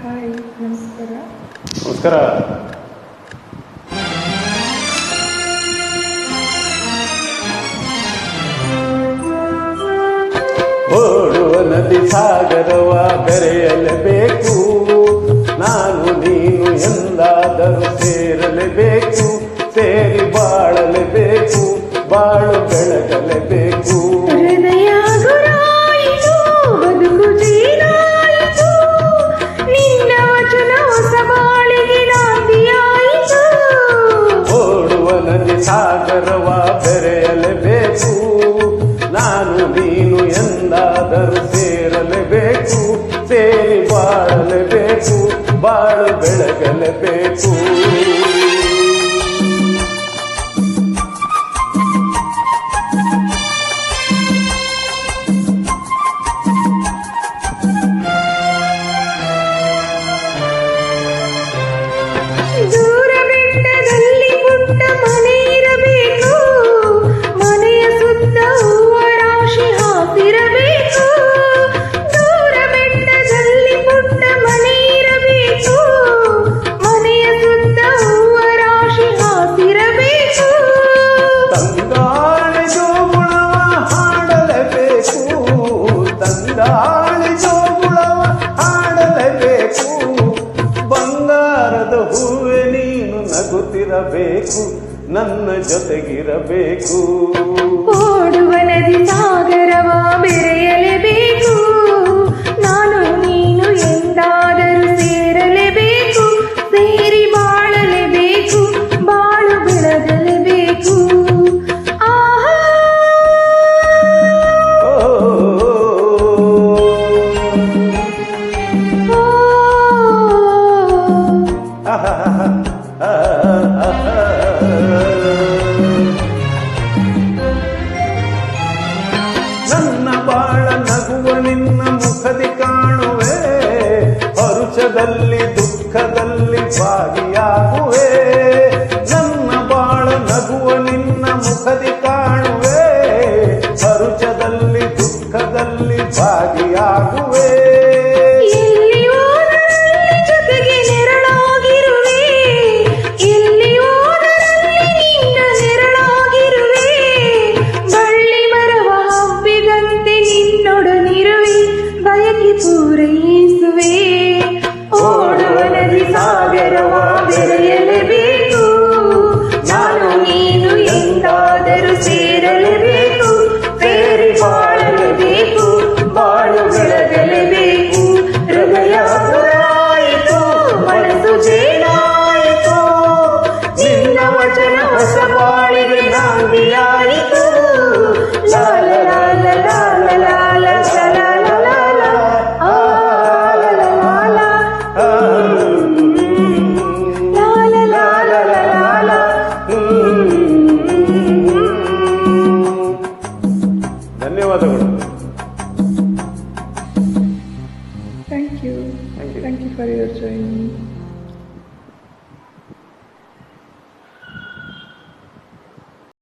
Hi, ನಮಸ್ಕಾರ. ನಮಸ್ಕಾರ. ಓಡುವ ನದಿ ಸಾಗರವ ಬೆರೆಯಲೇಬೇಕು, ನಾನು ನೀನು ಎಂದಾದರೂ ಸೇರಲೇಬೇಕು, ಸೇರಿ ಬಾಳಲೇಬೇಕು, ಬಾಳು ಬೆಳಗಲೇಬೇಕು. ಹೃದಯ ಗುರಾಯಿತು, ಬದುಕು ಜೀನಾಯಿತು, ನಿನ್ನ ವಚನ ಹೊಸ ಬಾಳಿಗೆ ನಾಂದಿಯಾಯಿತು. ಓಡುವ ನದಿ ಸಾಗರವ ಬೆರೆಯಲೇಬೇಕು, ನಾನು ನೀನು ಎಂದಾದರೂ ಸೇರಲೇಬೇಕು, ಸೇರಿ ಬಾಳಲೇಬೇಕು, ಬಾಳು ಬೆಳಗಲೇಬೇಕು. ದೂರ ಬೆಟ್ಟದಲ್ಲಿ ಪುಟ್ಟ ಮನೆ ಇರಬೇಕು, ಮನೆಯ ಸುತ್ತ ಹೂವ ರಾಶಿ ಹಾಕಿರಬೇಕು. ದೂರ ಬೆಟ್ಟದಲ್ಲಿ ಪುಟ್ಟ ಮನೆ ಇರಬೇಕು, ಮನೆಯ ಸುತ್ತ ಹೂವ ರಾಶಿ ಹಾಕಿರಬೇಕು. ತಂಗಾಳಿ ಜೋಗುಳವ ಹಾಡಲೇಬೇಕು, ತಂಗಾಳಿ ಜೋಗುಳವ ಹಾಡಲೇಬೇಕು, ಬಂಗಾರದ ಹೂವೆ ನೀನು ನಗುತ್ತಿರಬೇಕು, ನನ್ನ ಜೊತೆಗಿರಬೇಕು. ಓಡುವ ನದಿ ಸಾಗರವ ಬೆರೆಯಲೇಬೇಕು, ನಾನು ನೀನು ಎಂದಾದರೂ ಸೇರಲೇಬೇಕು, ಸೇರಿ ಬಾಳಲೇಬೇಕು, ಬಾಳು ಬೆಳಗಲೇಬೇಕು. ಆಹಾ ನನ್ನ ಬಾಳ ನಗುವ ನಿನ್ನ ಮುಖದಿ ಕಾಣುವೆ, ಹರುಷದಲ್ಲಿ ದುಃಖದಲ್ಲಿ ಭಾಗಿಯಾಗುವೆ. ನನ್ನ ಬಾಳ ನಗುವ ನಿನ್ನ ಮುಖದಿ ಕಾಣುವೆ, ಹರುಷದಲ್ಲಿ ದುಃಖದಲ್ಲಿ ಭಾಗಿಯಾಗುವೆ. ಎಲ್ಲಿಯೋ ನನ್ನಲ್ಲಿ ಜೊತೆಗೆ ನೆರಳಾಗಿರುವೆ, ಎಲ್ಲಿಯೋ ನನ್ನಲ್ಲಿ ನಿನ್ನ ನೆರಳಾಗಿರುವೆ. ಬಳ್ಳಿ ಮರವ ಹಬ್ಬಿದಂತೆ ನಿನ್ನೊಡನಿರುವೆ, ಬಯಕೆ ಪೂರೈಸುವೆ. ಓಡುವ ನದಿ ಸಾಗರವ ಬೆರೆಯಲೇಬೇಕು, ನಾನು ನೀನು ಎಂದಾದರೂ ಸೇರಲೇಬೇಕು, ಸೇರಿ ಬಾಳಲೇಬೇಕು, ಬಾಳು ಬೆಳಗಲೇಬೇಕು. ಹೃದಯ ಗುರಾಯಿತು, ಮನಸ್ಸು ಜೇನಾಯಿತು, ನಿನ್ನ ವಚನ ಹೊಸ ಬಾಳಿಗೆ ನಾಂದಿಯಾಯಿತು. ಲಾಲ ಲಾಲ ಲಾಲ ಲಾಲ ಲಾಲ ಲಾಲ ಆ ಲಾಲ ಲಾಲ ಲಾಲ ಲಾಲ ಲಾಲ. ಧನ್ಯವಾದಗಳು. Thank you. Thank you. Thank you for your joining.